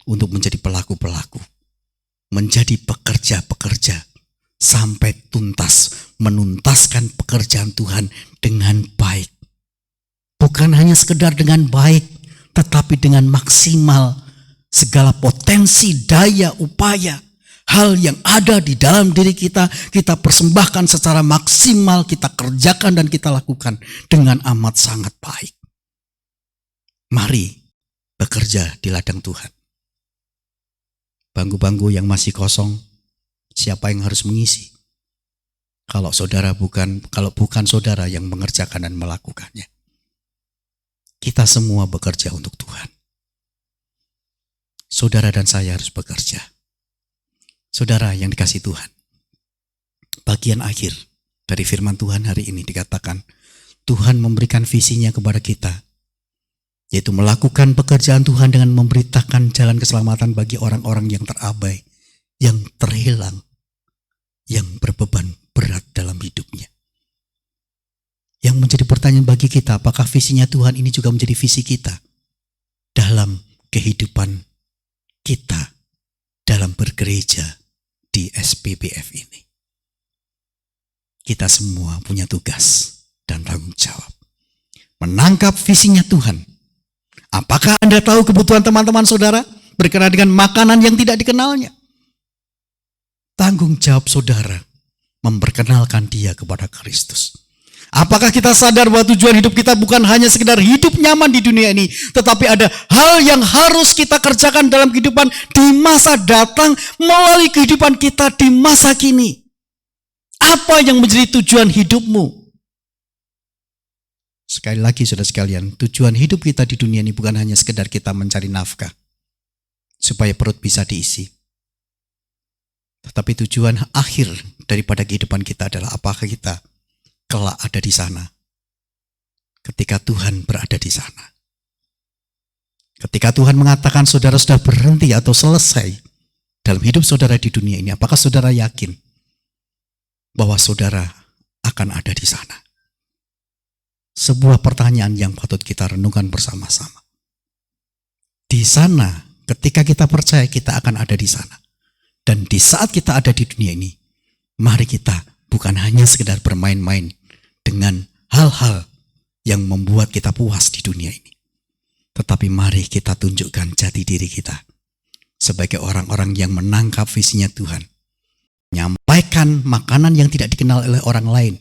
untuk menjadi pelaku-pelaku, menjadi pekerja-pekerja, sampai tuntas, menuntaskan pekerjaan Tuhan dengan baik. Bukan hanya sekedar dengan baik, tetapi dengan maksimal segala potensi, daya, upaya, hal yang ada di dalam diri kita, kita persembahkan secara maksimal, kita kerjakan dan kita lakukan dengan amat sangat baik. Mari bekerja di ladang Tuhan. Bangku-bangku yang masih kosong, siapa yang harus mengisi? Kalau bukan saudara yang mengerjakan dan melakukannya. Kita semua bekerja untuk Tuhan. Saudara dan saya harus bekerja. Saudara yang dikasihi Tuhan, bagian akhir dari firman Tuhan hari ini dikatakan, Tuhan memberikan visinya kepada kita, yaitu melakukan pekerjaan Tuhan dengan memberitakan jalan keselamatan bagi orang-orang yang terabai, yang terhilang, yang berbeban berat dalam hidupnya. Yang menjadi pertanyaan bagi kita, apakah visinya Tuhan ini juga menjadi visi kita dalam kehidupan kita dalam bergereja di SPBF ini. Kita semua punya tugas dan tanggung jawab menangkap visinya Tuhan. Apakah Anda tahu kebutuhan teman-teman saudara berkenaan dengan makanan yang tidak dikenalnya? Tanggung jawab saudara memperkenalkan dia kepada Kristus. Apakah kita sadar bahwa tujuan hidup kita bukan hanya sekedar hidup nyaman di dunia ini, tetapi ada hal yang harus kita kerjakan dalam kehidupan di masa datang melalui kehidupan kita di masa kini. Apa yang menjadi tujuan hidupmu? Sekali lagi saudara sekalian, tujuan hidup kita di dunia ini bukan hanya sekedar kita mencari nafkah supaya perut bisa diisi. Tetapi tujuan akhir daripada kehidupan kita adalah apakah kita kelak ada di sana ketika Tuhan berada di sana. Ketika Tuhan mengatakan saudara sudah berhenti atau selesai dalam hidup saudara di dunia ini, apakah saudara yakin bahwa saudara akan ada di sana? Sebuah pertanyaan yang patut kita renungkan bersama-sama. Di sana, ketika kita percaya kita akan ada di sana, dan di saat kita ada di dunia ini, mari kita bukan hanya sekedar bermain-main dengan hal-hal yang membuat kita puas di dunia ini. Tetapi mari kita tunjukkan jati diri kita sebagai orang-orang yang menangkap visinya Tuhan. Menyampaikan makanan yang tidak dikenal oleh orang lain.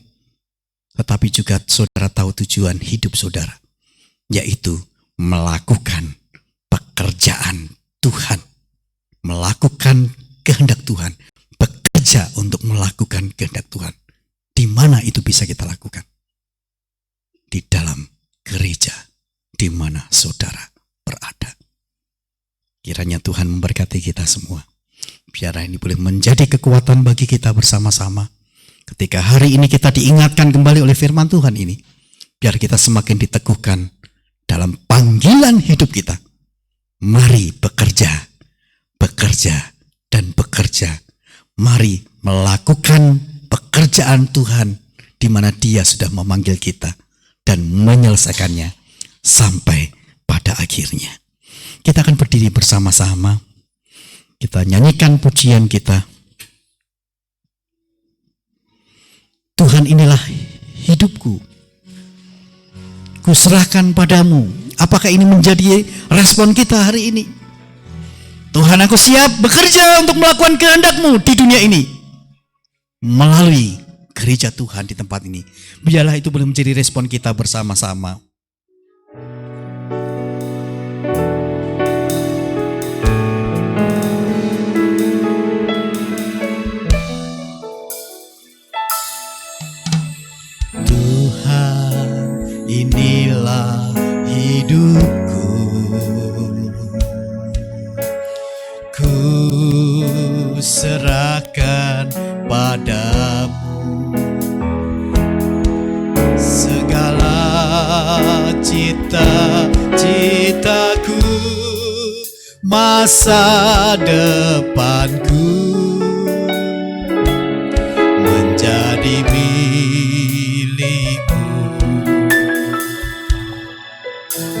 Tetapi juga saudara tahu tujuan hidup saudara. Yaitu melakukan pekerjaan Tuhan. Melakukan kehendak Tuhan. Bekerja untuk melakukan kehendak Tuhan. Di mana itu bisa kita lakukan? Di dalam gereja di mana saudara berada. Kiranya Tuhan memberkati kita semua. Biar ini boleh menjadi kekuatan bagi kita bersama-sama. Ketika hari ini kita diingatkan kembali oleh firman Tuhan ini. Biar kita semakin diteguhkan dalam panggilan hidup kita. Mari bekerja, bekerja, dan bekerja. Mari melakukan pekerjaan Tuhan di mana Dia sudah memanggil kita dan menyelesaikannya sampai pada akhirnya. Kita akan berdiri bersama-sama. Kita nyanyikan pujian kita. Tuhan, inilah hidupku. Kuserahkan padamu. Apakah ini menjadi respon kita hari ini? Tuhan, aku siap bekerja untuk melakukan kehendak-Mu di dunia ini. Melalui gereja Tuhan di tempat ini. Biarlah itu boleh menjadi respon kita bersama-sama. Tuhan, inilah hidupku. Ku serahkan padamu segala cita-citaku, masa depanku menjadi milikmu.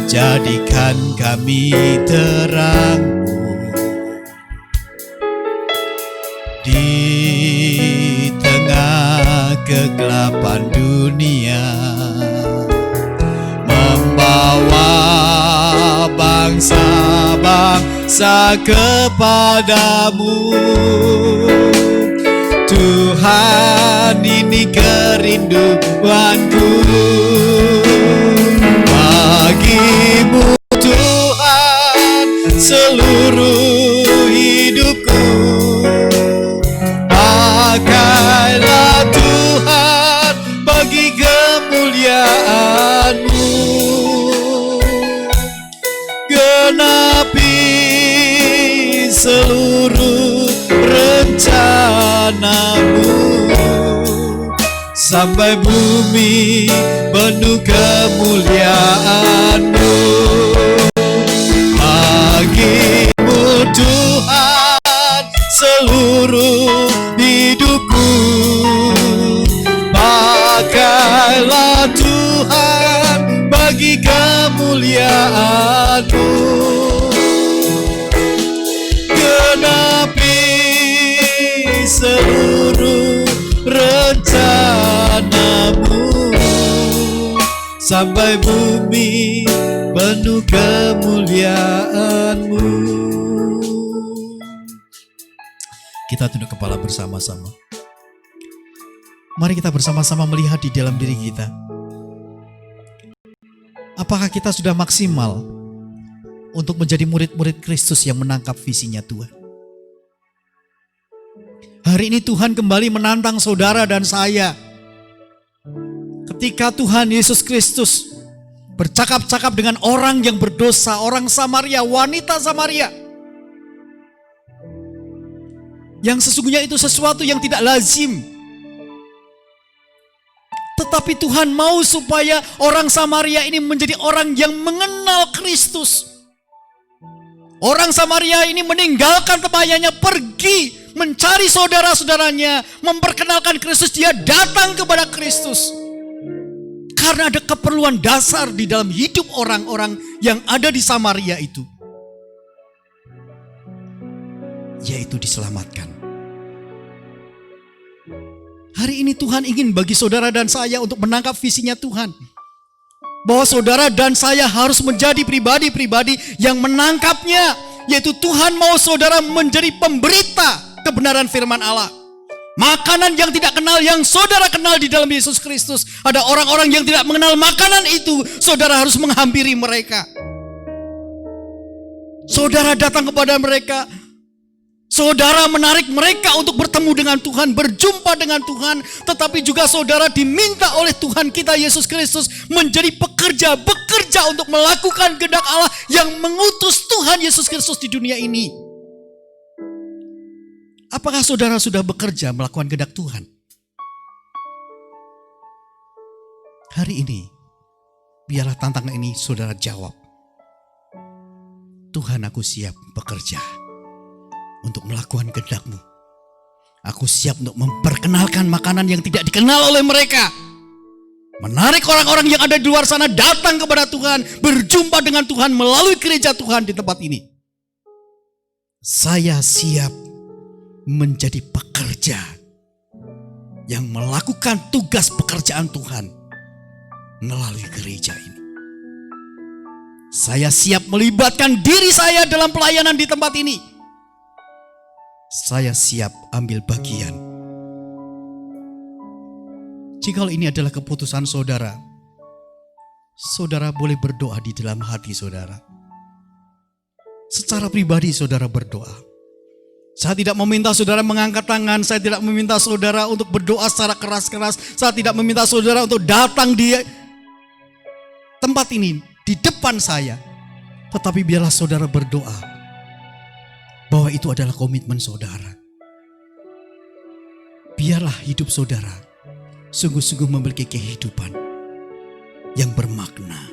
Jadikan kami terang di tengah kegelapan dunia, membawa bangsa-bangsa kepadamu. Tuhan, ini kerinduanku. Bagimu Tuhan seluruh hidupku. Pakailah Tuhan bagi kemuliaan-Mu. Genapi seluruh rencana-Mu sampai bumi penuh kemuliaan-Mu. Bagimu Tuhan seluruh hidupku. Pakailah Tuhan bagi kemuliaan-Mu. Genapi seluruh rencana-Mu sampai bumi penuh kemuliaan-Mu. Kita tunduk kepala bersama-sama. Mari kita bersama-sama melihat di dalam diri kita. Apakah kita sudah maksimal untuk menjadi murid-murid Kristus yang menangkap visinya Tuhan? Hari ini Tuhan kembali menantang saudara dan saya. Ketika Tuhan Yesus Kristus bercakap-cakap dengan orang yang berdosa, orang Samaria, wanita Samaria, yang sesungguhnya itu sesuatu yang tidak lazim. Tetapi Tuhan mau supaya orang Samaria ini menjadi orang yang mengenal Kristus. Orang Samaria ini meninggalkan temannya, pergi mencari saudara-saudaranya, memperkenalkan Kristus. Dia datang kepada Kristus karena ada keperluan dasar di dalam hidup orang-orang yang ada di Samaria itu, yaitu diselamatkan. Hari ini Tuhan ingin bagi saudara dan saya untuk menangkap visinya Tuhan. Bahwa saudara dan saya harus menjadi pribadi-pribadi yang menangkapnya. Yaitu Tuhan mau saudara menjadi pemberita kebenaran firman Allah. Makanan yang tidak kenal yang saudara kenal di dalam Yesus Kristus. Ada orang-orang yang tidak mengenal makanan itu. Saudara harus menghampiri mereka. Saudara datang kepada mereka. Saudara menarik mereka untuk bertemu dengan Tuhan, berjumpa dengan Tuhan. Tetapi juga saudara diminta oleh Tuhan kita Yesus Kristus menjadi bekerja untuk melakukan kehendak Allah yang mengutus Tuhan Yesus Kristus di dunia ini. Apakah saudara sudah bekerja melakukan kehendak Tuhan? Hari ini, biarlah tantangan ini saudara jawab. Tuhan, aku siap bekerja untuk melakukan kehendak-Mu. Aku siap untuk memperkenalkan makanan yang tidak dikenal oleh mereka. Menarik orang-orang yang ada di luar sana datang kepada Tuhan, berjumpa dengan Tuhan melalui gereja Tuhan di tempat ini. Saya siap menjadi pekerja yang melakukan tugas pekerjaan Tuhan melalui gereja ini. Saya siap melibatkan diri saya dalam pelayanan di tempat ini. Saya siap ambil bagian. Jika ini adalah keputusan saudara, saudara boleh berdoa di dalam hati saudara. Secara pribadi saudara berdoa. Saya tidak meminta saudara mengangkat tangan, saya tidak meminta saudara untuk berdoa secara keras-keras, saya tidak meminta saudara untuk datang di tempat ini, di depan saya. Tetapi biarlah saudara berdoa bahwa itu adalah komitmen saudara. Biarlah hidup saudara sungguh-sungguh memiliki kehidupan yang bermakna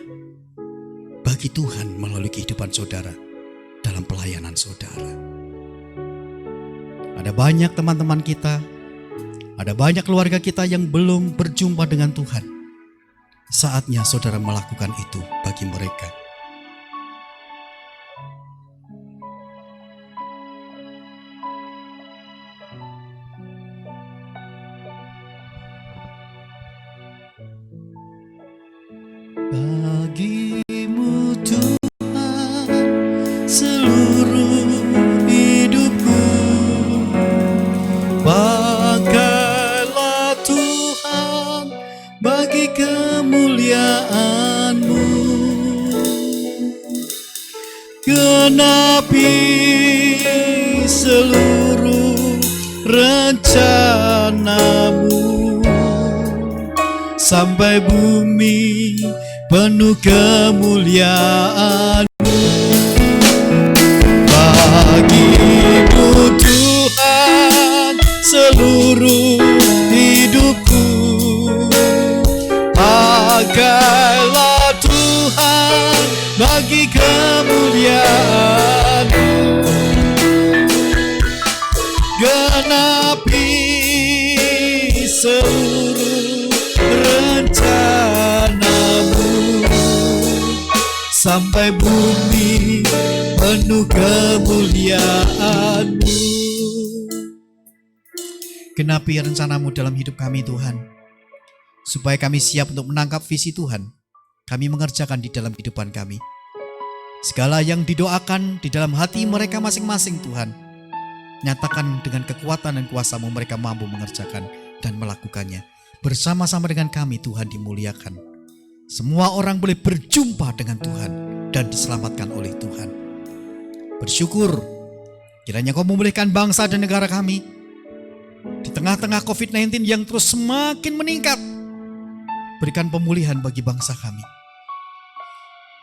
bagi Tuhan melalui kehidupan saudara dalam pelayanan saudara. Ada banyak teman-teman kita, ada banyak keluarga kita yang belum berjumpa dengan Tuhan. Saatnya saudara melakukan itu bagi mereka. Bagimu Tuhan seluruh hidupku, pakailah Tuhan bagi kemuliaan-Mu, genapi seluruh rencana-Mu sampai bumi penuh kemuliaan-Mu. Bagimu Tuhan seluruh hidupku, pakailah Tuhan bagi kemuliaan-Mu, genapi seluruh rencana-Mu sampai bumi penuh kemuliaan-Mu. Genapi rencana-Mu dalam hidup kami Tuhan, supaya kami siap untuk menangkap visi Tuhan. Kami mengerjakan di dalam kehidupan kami. Segala yang didoakan di dalam hati mereka masing-masing Tuhan, nyatakan dengan kekuatan dan kuasa-Mu mereka mampu mengerjakan dan melakukannya. bersama-sama dengan kami Tuhan dimuliakan. Semua orang boleh berjumpa dengan Tuhan dan diselamatkan oleh Tuhan. Bersyukur kiranya Kau memulihkan bangsa dan negara kami di tengah-tengah COVID-19 yang terus semakin meningkat. Berikan pemulihan bagi bangsa kami.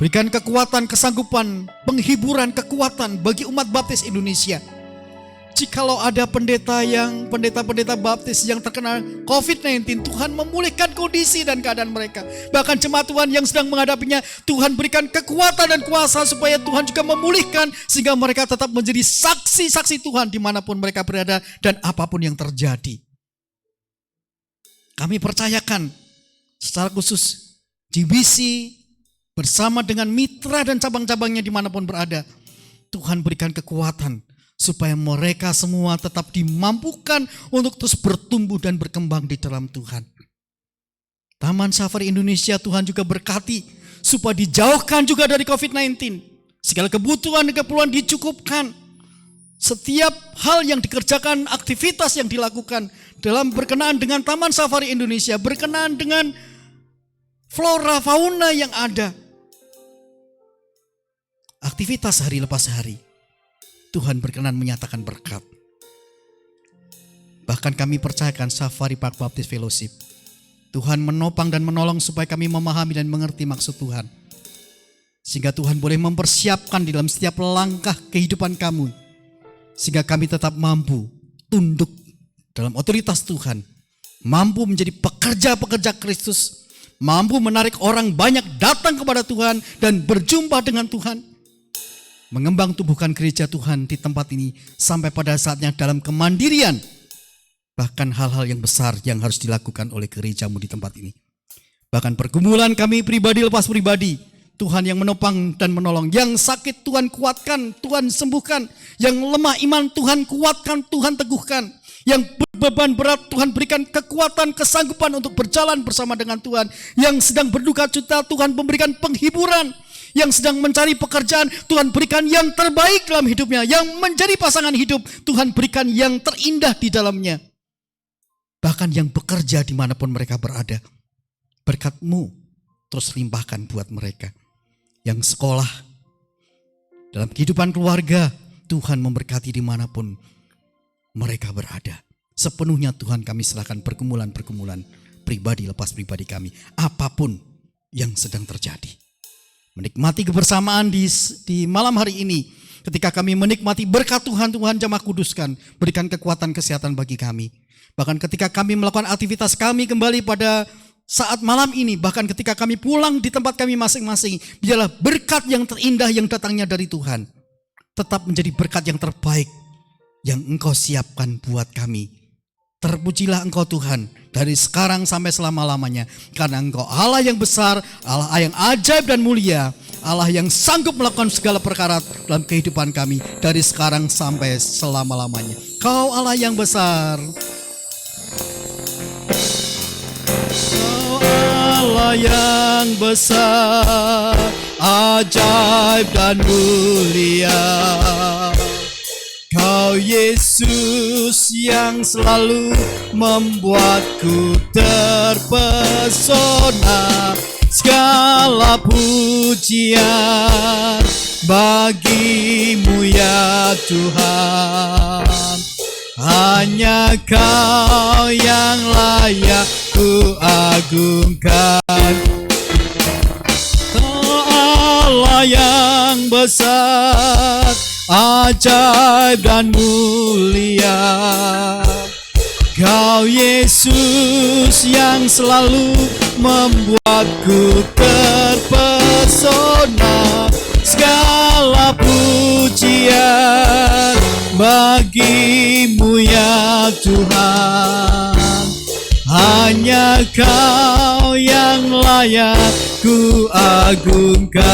Berikan kekuatan, kesanggupan, penghiburan, kekuatan bagi umat baptis Indonesia. Jikalau ada pendeta-pendeta baptis yang terkena COVID-19, Tuhan memulihkan kondisi dan keadaan mereka. Bahkan jemaat Tuhan yang sedang menghadapinya, Tuhan berikan kekuatan dan kuasa supaya Tuhan juga memulihkan, sehingga mereka tetap menjadi saksi-saksi Tuhan dimanapun mereka berada dan apapun yang terjadi. Kami percayakan secara khusus GBC bersama dengan mitra dan cabang-cabangnya dimanapun berada, Tuhan berikan kekuatan supaya mereka semua tetap dimampukan untuk terus bertumbuh dan berkembang di dalam Tuhan. Taman Safari Indonesia Tuhan juga berkati supaya dijauhkan juga dari COVID-19. Segala kebutuhan dan keperluan dicukupkan. Setiap hal yang dikerjakan, aktivitas yang dilakukan dalam berkenaan dengan Taman Safari Indonesia, berkenaan dengan flora fauna yang ada. Aktivitas hari lepas hari, Tuhan berkenan menyatakan berkat. Bahkan kami percayakan Safari Park Baptist Fellowship, Tuhan menopang dan menolong supaya kami memahami dan mengerti maksud Tuhan. Sehingga Tuhan boleh mempersiapkan di dalam setiap langkah kehidupan kami. Sehingga kami tetap mampu tunduk dalam otoritas Tuhan. Mampu menjadi pekerja-pekerja Kristus. Mampu menarik orang banyak datang kepada Tuhan dan berjumpa dengan Tuhan. Mengembang tubuhkan gereja Tuhan di tempat ini sampai pada saatnya dalam kemandirian. Bahkan hal-hal yang besar yang harus dilakukan oleh gerejamu di tempat ini. Bahkan pergumulan kami pribadi lepas pribadi, Tuhan yang menopang dan menolong. Yang sakit Tuhan kuatkan, Tuhan sembuhkan. Yang lemah iman Tuhan kuatkan, Tuhan teguhkan. Yang berbeban berat Tuhan berikan kekuatan, kesanggupan untuk berjalan bersama dengan Tuhan. Yang sedang berduka cita Tuhan memberikan penghiburan. Yang sedang mencari pekerjaan Tuhan berikan yang terbaik dalam hidupnya. Yang menjadi pasangan hidup Tuhan berikan yang terindah di dalamnya. Bahkan yang bekerja dimanapun mereka berada, berkat-Mu terus limpahkan buat mereka. Yang sekolah, dalam kehidupan keluarga, Tuhan memberkati dimanapun mereka berada. Sepenuhnya Tuhan kami serahkan pergumulan-pergumulan pribadi lepas pribadi kami. Apapun yang sedang terjadi. Menikmati kebersamaan di malam hari ini. Ketika kami menikmati berkat Tuhan, Tuhan jamah kuduskan. Berikan kekuatan kesehatan bagi kami. Bahkan ketika kami melakukan aktivitas kami kembali pada saat malam ini. Bahkan ketika kami pulang di tempat kami masing-masing. Biarlah berkat yang terindah yang datangnya dari Tuhan. Tetap menjadi berkat yang terbaik yang Engkau siapkan buat kami. Terpujilah Engkau Tuhan dari sekarang sampai selama-lamanya. Karena Engkau Allah yang besar, Allah yang ajaib dan mulia. Allah yang sanggup melakukan segala perkara dalam kehidupan kami. Dari sekarang sampai selama-lamanya. Kau Allah yang besar. Kau Allah yang besar, ajaib dan mulia. Kau Yesus yang selalu membuatku terpesona. Segala pujian bagi-Mu ya Tuhan. Hanya Kau yang layak ku agungkan. Kau Allah yang besar, ajaib dan mulia. Kau Yesus yang selalu membuatku terpesona. Segala pujian bagi-Mu ya Tuhan. Hanya Kau yang layak ku agungkan.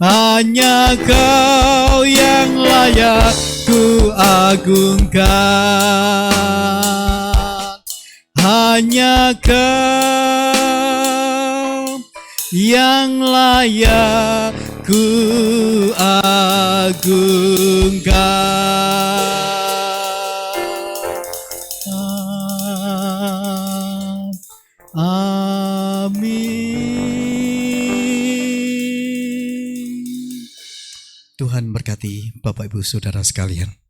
Hanya Kau yang layak ku agungkan. Hanya Kau yang layak ku agungkan. Tuhan berkati Bapak Ibu Saudara sekalian.